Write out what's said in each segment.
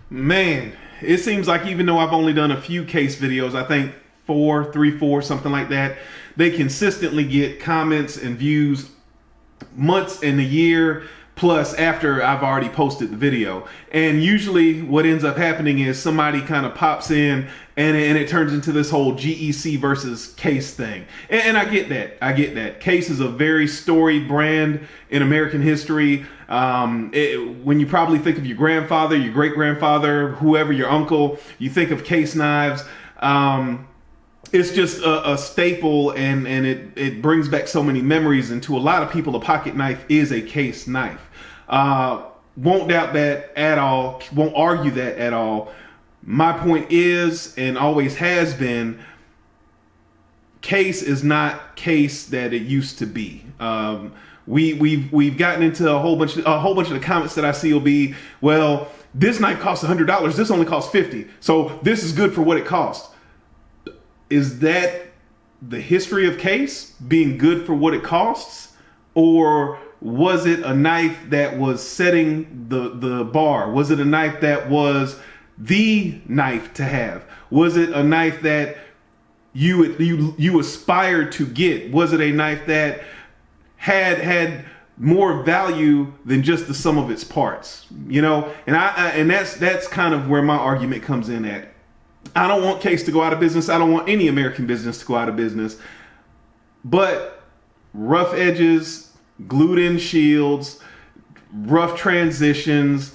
Man, it seems like even though I've only done a few case videos, I think four, something like that, they consistently get comments and views months and a year plus after I've already posted the video. And usually what ends up happening is somebody kind of pops in and it turns into this whole GEC versus Case thing. And I get that. I get that. Case is a very storied brand in American history. When you probably think of your grandfather, your great grandfather, whoever, your uncle, you think of Case knives. It's just a staple, and it brings back so many memories. And to a lot of people, a pocket knife is a Case knife. Won't doubt that at all. Won't argue that at all. My point is, and always has been, Case is not Case that it used to be. We've gotten into a whole bunch of the comments that I see will be, well, this knife costs $100. This only costs $50. So this is good for what it costs. Is that the history of Case being good for what it costs? Or was it a knife that was setting the bar? Was it a knife that was the knife to have? Was it a knife that you aspired to get? Was it a knife that had more value than just the sum of its parts? You know, and that's kind of where my argument comes in at. I don't want Case to go out of business. I don't want any American business to go out of business. But rough edges, glued in shields, rough transitions,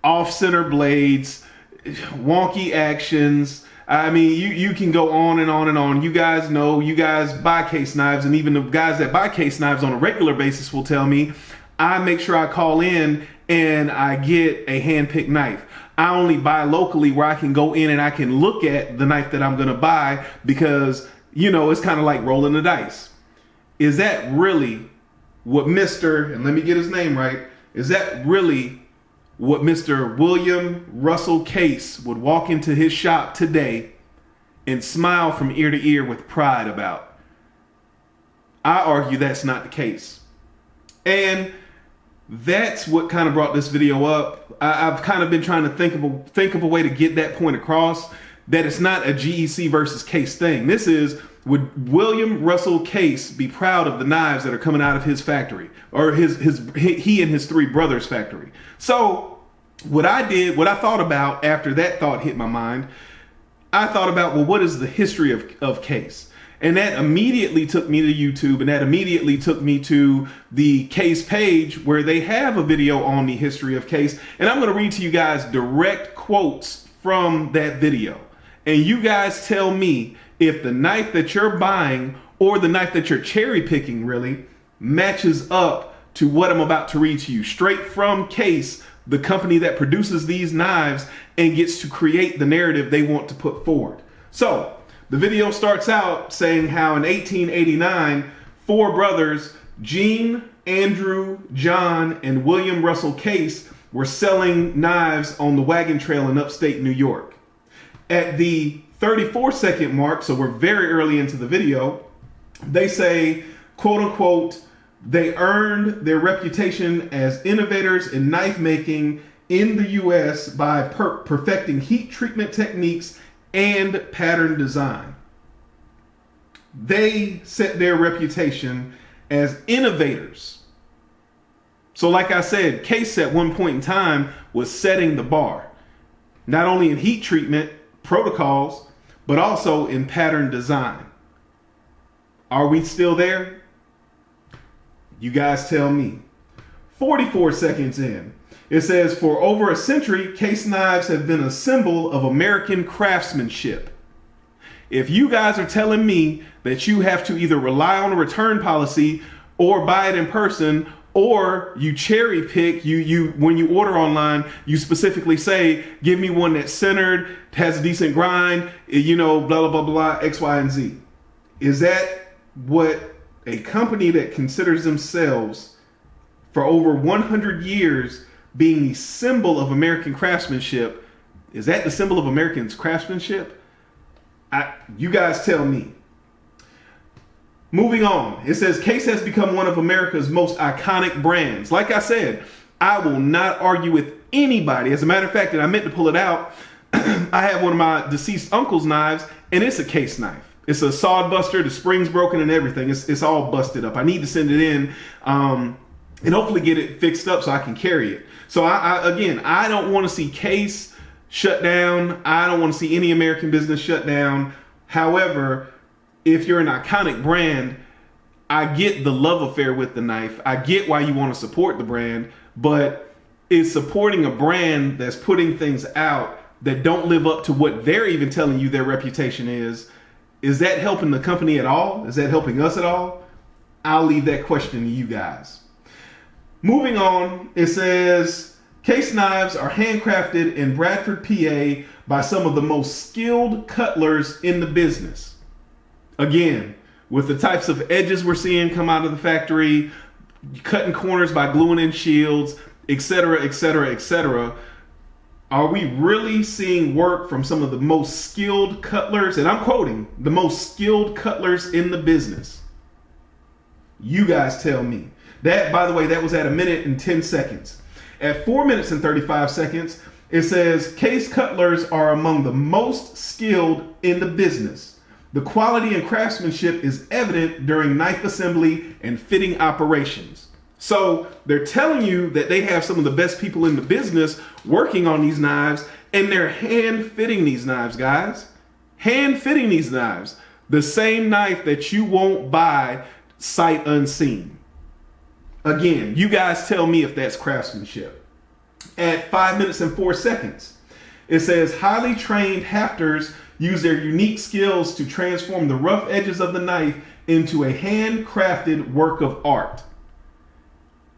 off-center blades, wonky actions. I mean, you can go on and on and on. You guys know, you guys buy Case knives, and even the guys that buy Case knives on a regular basis will tell me, I make sure I call in and I get a hand-picked knife. I only buy locally where I can go in and I can look at the knife that I'm going to buy, because, you know, it's kind of like rolling the dice. Is that really what Mr., and let me get his name right, is that really what Mr. William Russell Case would walk into his shop today and smile from ear to ear with pride about? I argue that's not the case. And that's what kind of brought this video up. I've kind of been trying to think of a way to get that point across, that it's not a GEC versus Case thing. This is, would William Russell Case be proud of the knives that are coming out of his factory, or he and his three brothers' factory? So what I thought about after that thought hit my mind, I thought about, well, what is the history of Case? And that immediately took me to YouTube, and that immediately took me to the Case page, where they have a video on the history of Case. And I'm going to read to you guys direct quotes from that video. And you guys tell me if the knife that you're buying, or the knife that you're cherry picking really, matches up to what I'm about to read to you. Straight from Case, the company that produces these knives and gets to create the narrative they want to put forward. So the video starts out saying how in 1889, four brothers, Gene, Andrew, John, and William Russell Case, were selling knives on the wagon trail in upstate New York. At the 34-second mark, so we're very early into the video, they say, quote unquote, they earned their reputation as innovators in knife making in the US by perfecting heat treatment techniques and pattern design. They set their reputation as innovators. So like I said, Case at one point in time was setting the bar, not only in heat treatment protocols, but also in pattern design. Are we still there? You guys tell me. 44 seconds in, it says, for over a century, Case knives have been a symbol of American craftsmanship. If you guys are telling me that you have to either rely on a return policy or buy it in person, or you cherry pick, you when you order online, you specifically say, give me one that's centered, has a decent grind, you know, blah, blah, blah, blah, X, Y, and Z. Is that what a company that considers themselves for over 100 years being the symbol of American craftsmanship, is that the symbol of American craftsmanship? You guys tell me. Moving on, it says Case has become one of America's most iconic brands. Like I said, I will not argue with anybody. As a matter of fact, and I meant to pull it out, I have one of my deceased uncle's knives, and it's a case knife. It's a sawed buster. The spring's broken and everything. It's all busted up. I need to send it in and hopefully get it fixed up so I can carry it. So again, I don't want to see Case shut down. I don't want to see any American business shut down. However, if you're an iconic brand, I get the love affair with the knife. I get why you want to support the brand, but is supporting a brand that's putting things out that don't live up to what they're even telling you their reputation is that helping the company at all? Is that helping us at all? I'll leave that question to you guys. Moving on, it says, Case knives are handcrafted in Bradford, PA by some of the most skilled cutlers in the business. Again, with the types of edges we're seeing come out of the factory, cutting corners by gluing in shields, etc., etc., etc. Are we really seeing work from some of the most skilled cutlers? And I'm quoting, the most skilled cutlers in the business. You guys tell me. That, by the way, that was at 1 minute and 10 seconds. At 4 minutes and 35 seconds, it says, Case cutlers are among the most skilled in the business. The quality and craftsmanship is evident during knife assembly and fitting operations. So they're telling you that they have some of the best people in the business working on these knives, and they're hand fitting these knives, guys. Hand fitting these knives. The same knife that you won't buy sight unseen. Again, you guys tell me if that's craftsmanship. At 5 minutes and 4 seconds, it says highly trained hafters use their unique skills to transform the rough edges of the knife into a handcrafted work of art.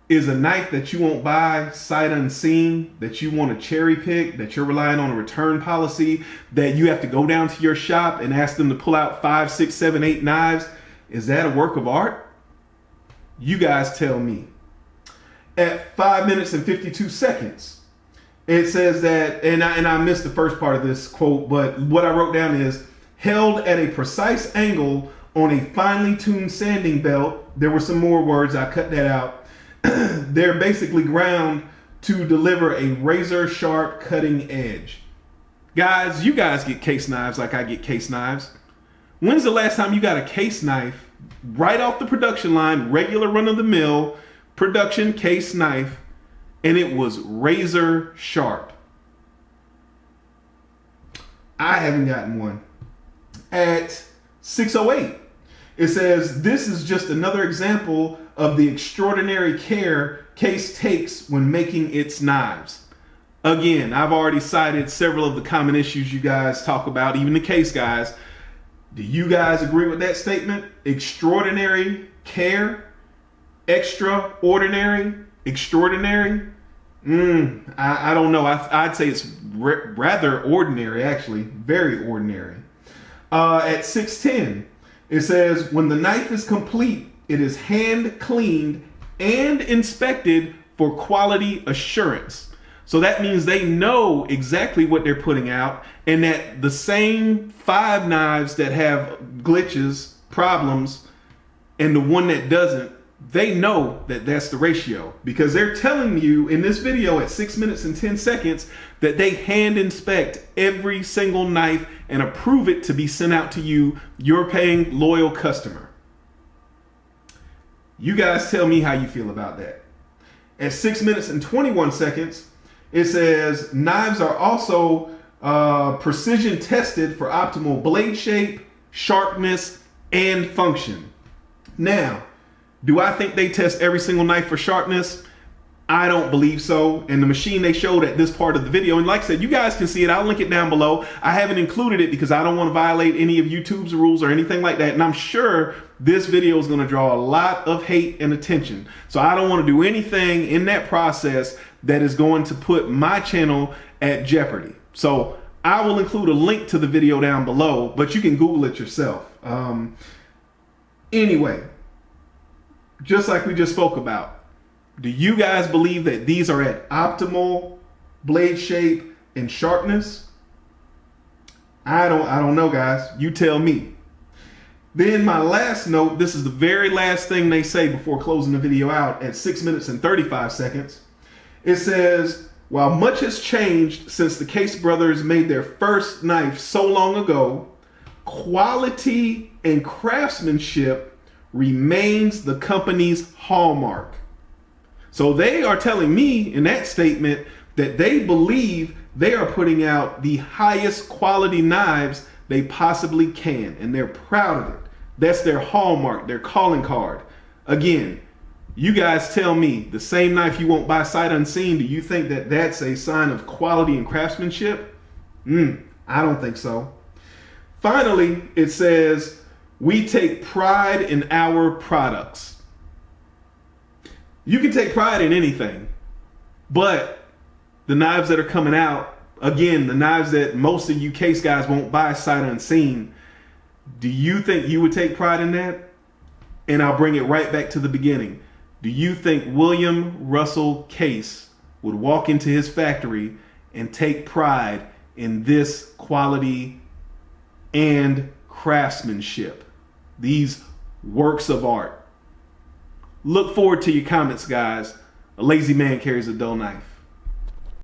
Is a knife that you won't buy sight unseen, that you want to cherry pick, that you're relying on a return policy, that you have to go down to your shop and ask them to pull out 5, 6, 7, 8 knives? Is that a work of art? You guys tell me. At 5 minutes and 52 seconds, it says that, and I missed the first part of this quote, but what I wrote down is, held at a precise angle on a finely tuned sanding belt. There were some more words, I cut that out. They're basically ground to deliver a razor sharp cutting edge. Guys, you guys get Case knives like I get Case knives. When's the last time you got a Case knife right off the production line, regular run of the mill, production Case knife, and it was razor sharp? I haven't gotten one. At 6:08, it says, this is just another example of the extraordinary care Case takes when making its knives. Again, I've already cited several of the common issues you guys talk about, even the Case guys. Do you guys agree with that statement? Extraordinary care? Extraordinary? Extraordinary? I don't know. I'd say it's rather ordinary, actually. Very ordinary. At 6:10, it says, when the knife is complete, it is hand cleaned and inspected for quality assurance. So that means they know exactly what they're putting out, and that the same 5 knives that have glitches, problems, and the one that doesn't, they know that that's the ratio, because they're telling you in this video at 6 minutes and 10 seconds that they hand inspect every single knife and approve it to be sent out to you, your paying loyal customer. You guys tell me how you feel about that. At 6 minutes and 21 seconds, it says knives are also precision tested for optimal blade shape, sharpness, and function. Now, do I think they test every single knife for sharpness? I don't believe so. And the machine they showed at this part of the video, and like I said, you guys can see it. I'll link it down below. I haven't included it because I don't want to violate any of YouTube's rules or anything like that. And I'm sure this video is going to draw a lot of hate and attention. So I don't want to do anything in that process that is going to put my channel at jeopardy. So I will include a link to the video down below, but you can Google it yourself. Anyway, just like we just spoke about, do you guys believe that these are at optimal blade shape and sharpness? I don't know, guys. You tell me. Then my last note, this is the very last thing they say before closing the video out at 6 minutes and 35 seconds. It says, while much has changed since the Case brothers made their first knife so long ago, quality and craftsmanship remains the company's hallmark. So they are telling me in that statement that they believe they are putting out the highest quality knives they possibly can, and they're proud of it. That's their hallmark, their calling card. Again, you guys tell me, the same knife you won't buy sight unseen, do you think that that's a sign of quality and craftsmanship? I don't think so. Finally, it says, we take pride in our products. You can take pride in anything, but the knives that are coming out, again, the knives that most of you Case guys won't buy sight unseen, do you think you would take pride in that? And I'll bring it right back to the beginning. Do you think William Russell Case would walk into his factory and take pride in this quality and craftsmanship, these works of art? Look forward to your comments, guys. A lazy man carries a dull knife.